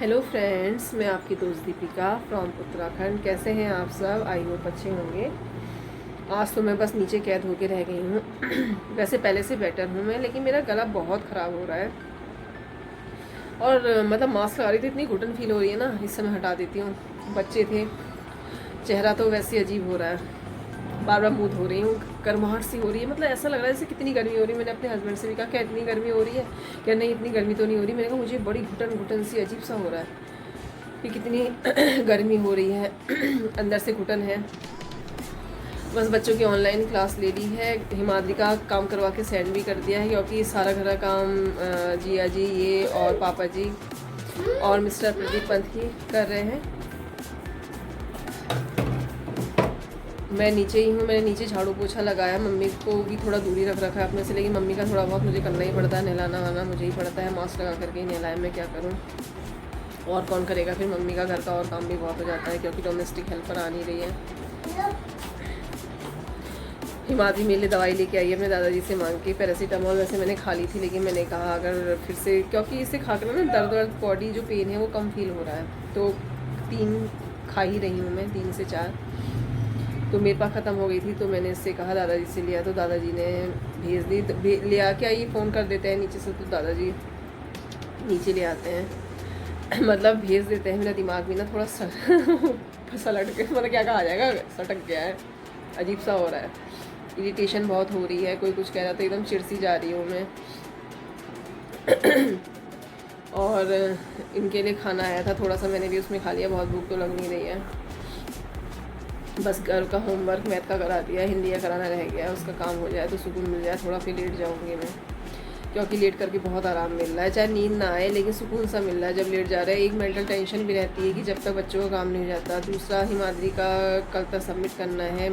Hello friends, मैं आपकी दोस्त दीपिका फ्रॉम उत्तराखंड। कैसे हैं आप सब? आई होप अच्छे होंगे। आज तो मैं बस नीचे कैद होके रह गई हूँ। वैसे पहले से बेटर हूँ मैं, लेकिन मेरा गला बहुत ख़राब हो रहा है और मतलब मास्क लगा रही थी, इतनी घुटन फील हो रही है ना, इस समय हटा देती हूँ। बच्चे थे, चेहरा तो वैसे अजीब हो रहा है, बार बार मुँह धो रही हूँ, गर्माहट सी हो रही है। मतलब ऐसा लग रहा है जैसे कितनी गर्मी हो रही है। मैंने अपने हस्बैंड से भी कहा क्या इतनी गर्मी हो रही है? क्या नहीं, इतनी गर्मी तो नहीं हो रही। मैंने कहा मुझे बड़ी घुटन घुटन सी अजीब सा हो रहा है कि कितनी गर्मी हो रही है। अंदर से घुटन है। बस बच्चों की ऑनलाइन क्लास ले ली है। हिमाद्री का काम करवा के सेंड भी कर दिया है, क्योंकि सारा घर का काम जिया जी ये और पापा जी और मिस्टर प्रदीप पंत ही कर रहे हैं। मैं नीचे ही हूँ। मैंने नीचे झाड़ू पोछा लगाया, मम्मी को भी थोड़ा दूरी रख रखा है अपने से, लेकिन मम्मी का थोड़ा बहुत मुझे करना ही पड़ता है। नहलाना वाना मुझे ही पड़ता है, मास्क लगा करके ही नहलाए, मैं क्या करूँ, और कौन करेगा। फिर मम्मी का घर का और काम भी बहुत हो जाता है, क्योंकि डोमेस्टिक हेल्पर आ नहीं रही है। हिमाद्री मेरे लिए दवाई लेके आई है अपने दादाजी से मांग के, पैरासीटामोल। वैसे मैंने खा ली थी, लेकिन मैंने कहा अगर फिर से, क्योंकि इसे खा कर ना दर्द बॉडी जो पेन है वो कम फील हो रहा है, तो 3 खा ही रही हूँ मैं, 3 से 4। तो मेरे पास ख़त्म हो गई थी, तो मैंने इससे कहा दादाजी से लिया, तो दादाजी ने भेज दी। ले आके आइए, फ़ोन कर देते हैं नीचे से, तो दादाजी नीचे ले आते हैं। मतलब भेज देते हैं। मेरा दिमाग भी ना थोड़ा सलट के, मतलब क्या कहा जाएगा, सटक गया है, अजीब सा हो रहा है। इरिटेशन बहुत हो रही है, कोई कुछ कह रहा था, एकदम चिड़सी जा रही हूँ मैं। और इनके लिए खाना आया था थोड़ा सा, मैंने भी उसमें खा लिया, बहुत भूख तो लग नहीं रही है। बस घर का होमवर्क मैथ का करा दिया, हिंदी का कराना रह गया, उसका काम हो जाए तो सुकून मिल जाए थोड़ा, फिर लेट जाऊँगी मैं, क्योंकि लेट करके बहुत आराम मिल रहा है। चाहे नींद ना आए, लेकिन सुकून सा मिल रहा है जब लेट जा रहा है। एक मेंटल टेंशन भी रहती है कि जब तक बच्चों का काम नहीं हो जाता। दूसरा, हिमाद्री का कल तक सबमिट करना है,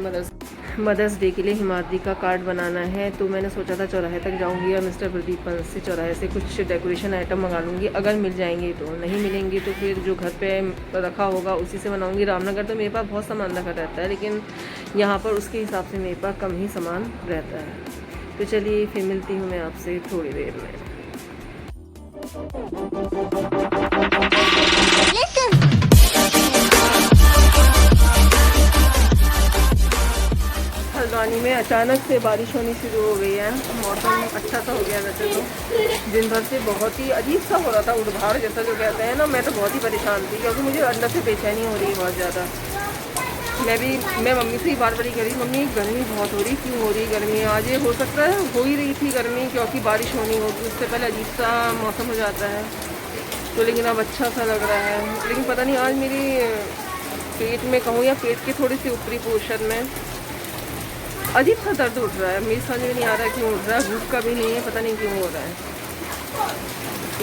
मदर्स डे के लिए हिमाद्री का कार्ड बनाना है, तो मैंने सोचा था चौराहे तक जाऊंगी और मिस्टर प्रदीप पंत से चौराहे से कुछ डेकोरेशन आइटम मंगा लूँगी, अगर मिल जाएंगे तो। नहीं मिलेंगे तो फिर जो घर पे रखा होगा उसी से बनाऊँगी। रामनगर तो मेरे पास बहुत सामान रखा रहता है, लेकिन यहाँ पर उसके हिसाब से मेरे पास कम ही सामान रहता है। तो चलिए फिर मिलती हूँ मैं आपसे थोड़ी देर में। हल्द्वानी में अचानक से बारिश होनी शुरू हो गई है। मौसम अच्छा सा हो गया वैसे तो। दिन भर से बहुत ही अजीब सा हो रहा था, उड़भार जैसा जो कहते हैं ना। मैं तो बहुत ही परेशान थी, क्योंकि मुझे अंदर से बेचैनी हो रही है बहुत ज़्यादा। मैं मम्मी से ही बार बार कह रही, मम्मी गर्मी बहुत हो रही, क्यों हो रही गर्मी? आज ये हो सकता है हो ही रही थी गर्मी, क्योंकि बारिश होनी होगी, उससे पहले अजीब सा मौसम हो जाता है। तो लेकिन अब अच्छा सा लग रहा है। लेकिन पता नहीं आज मेरी पेट में कहूँ या पेट के थोड़ी सी ऊपरी पोर्शन में अजीब सा दर्द उठ रहा है। मेरी समझ में नहीं आ रहा है क्यों उठ रहा है, भूख का भी नहीं है, पता नहीं क्यों हो रहा है।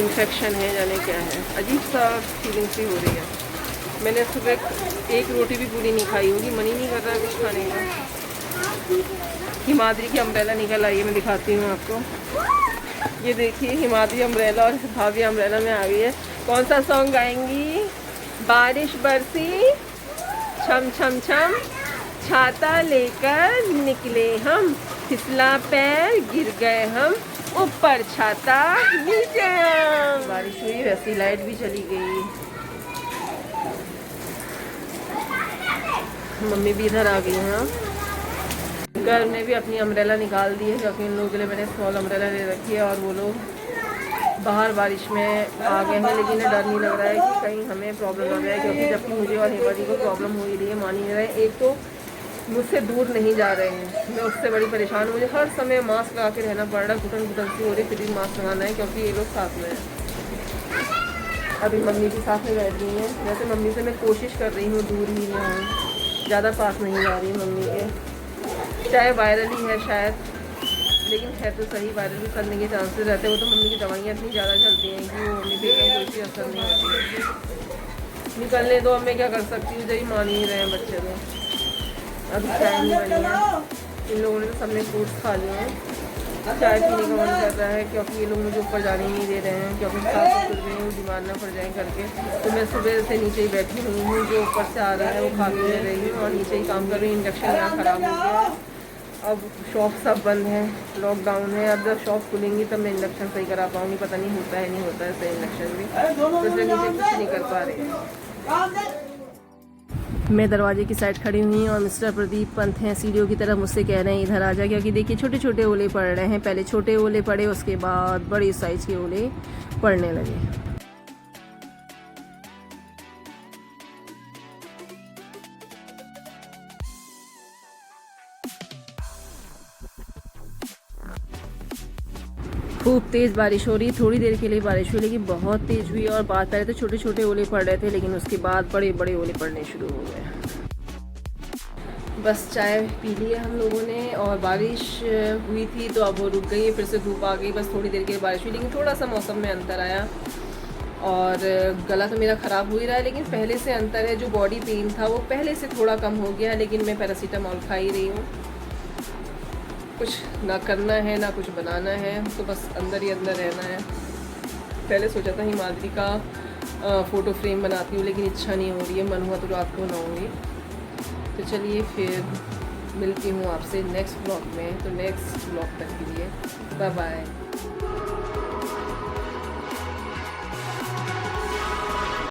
इन्फेक्शन है जाने क्या है, अजीब सा फीलिंग सी हो रही है। मैंने सुबह एक रोटी भी पूरी नहीं खाई होगी, मन ही नहीं कर रहा है कुछ खाने का। हिमाद्री की अम्ब्रेला निकल आई है, मैं दिखाती हूँ आपको। ये देखिए, हिमाद्री अम्ब्रेला और भाभी अम्ब्रेला में आ गई है। कौन सा सॉन्ग गाएंगी? बारिश बरसी छम छम छम, छाता लेकर निकले हम, फिसला पैर गिर गए हम, ऊपर छाता नीचे हम। बारिश हुई, वैसी लाइट भी चली गई। मम्मी भी इधर आ गई हैं। घर ने भी अपनी अम्ब्रेला निकाल दी है, क्योंकि उन लोगों के लिए मैंने स्मॉल अम्ब्रेला ले रखी है, और वो लोग बाहर बारिश में आ गए हैं। लेकिन डर नहीं लग रहा है कि कहीं हमें प्रॉब्लम आ जाए, क्योंकि जबकि मुझे और हिमाद्री को प्रॉब्लम हो ही रही है, मान ही नहीं रहे। एक तो मुझसे दूर नहीं जा रहे हैं, मैं उससे बड़ी परेशान हूँ। मुझे हर समय मास्क लगा के रहना पड़ रहा है, घुटन घुटन सी हो रही, फिर भी मास्क लगाना है, क्योंकि ये लोग साथ में हैं। अभी मम्मी भी साथ में बैठ गई हैं। वैसे मम्मी से मैं कोशिश कर रही हूँ दूर ही रहूँ, ज़्यादा पास नहीं जा रही मम्मी के। चाहे वायरल ही है शायद, लेकिन है तो सही, वायरल भी करने के चांसेस रहते हैं। वो तो मम्मी की दवाइयाँ इतनी ज़्यादा चलती हैं कि वो मम्मी पे एकदम कोई असर नहीं होती। निकलने दो, अब मैं क्या कर सकती हूँ, जब मान ही नहीं रहे हैं बच्चे तो। अभी चाय नहीं बनी है। इन लोगों ने तो सबने फ्रूट्स खा लिए हैं। चाय पीने का मन कर रहा है, क्योंकि ये लोग मुझे ऊपर जाने ही नहीं दे रहे हैं, क्योंकि साफ सुथरे रहे हैं, बीमार ना पड़ जाएँ करके। तो मैं सुबह से नीचे ही बैठी हुई हूँ, जो ऊपर से आ रहा है वो खा के ले रही हूँ, और नीचे ही काम कर रही हूँ। इंडक्शन यहाँ ख़राब हो गया है, अब शॉप सब बंद है, लॉकडाउन है। अब जब शॉप खुलेंगी तब मैं इंडक्शन सही करा पाऊँगी। पता नहीं होता है नहीं होता है सही इंडक्शन भी, तो इसलिए नीचे कुछ नहीं कर पा रही है। मैं दरवाजे की साइड खड़ी हुई हूँ और मिस्टर प्रदीप पंत हैं सीढ़ियों की तरफ मुझसे कह रहे हैं इधर आ जा, क्योंकि देखिए छोटे छोटे ओले पड़ रहे हैं। पहले छोटे ओले पड़े, उसके बाद बड़ी साइज़ के ओले पड़ने लगे। खूब तेज़ बारिश हो रही, थोड़ी देर के लिए बारिश हुई लेकिन बहुत तेज़ हुई। और बाद पहले तो छोटे छोटे ओले पड़ रहे थे, लेकिन उसके बाद बड़े बड़े ओले पड़ने शुरू हो गए। बस चाय पी ली है हम लोगों ने, और बारिश हुई थी तो अब वो रुक गई है, फिर से धूप आ गई। बस थोड़ी देर के लिए बारिश हुई, लेकिन थोड़ा सा मौसम में अंतर आया। और गला तो मेरा ख़राब हो ही रहा है, लेकिन पहले से अंतर है। जो बॉडी पेन था वो पहले से थोड़ा कम हो गया, लेकिन मैं पैरासीटामॉल खा ही रही हूँ। कुछ ना करना है ना कुछ बनाना है, तो बस अंदर ही अंदर रहना है। पहले सोचा था हिमाद्री का फ़ोटो फ्रेम बनाती हूँ, लेकिन इच्छा नहीं हो रही है। मन हुआ तो रात को बनाऊँगी। तो चलिए फिर मिलती हूँ आपसे नेक्स्ट ब्लॉग में। तो नेक्स्ट ब्लॉग तक के लिए बाय बाय।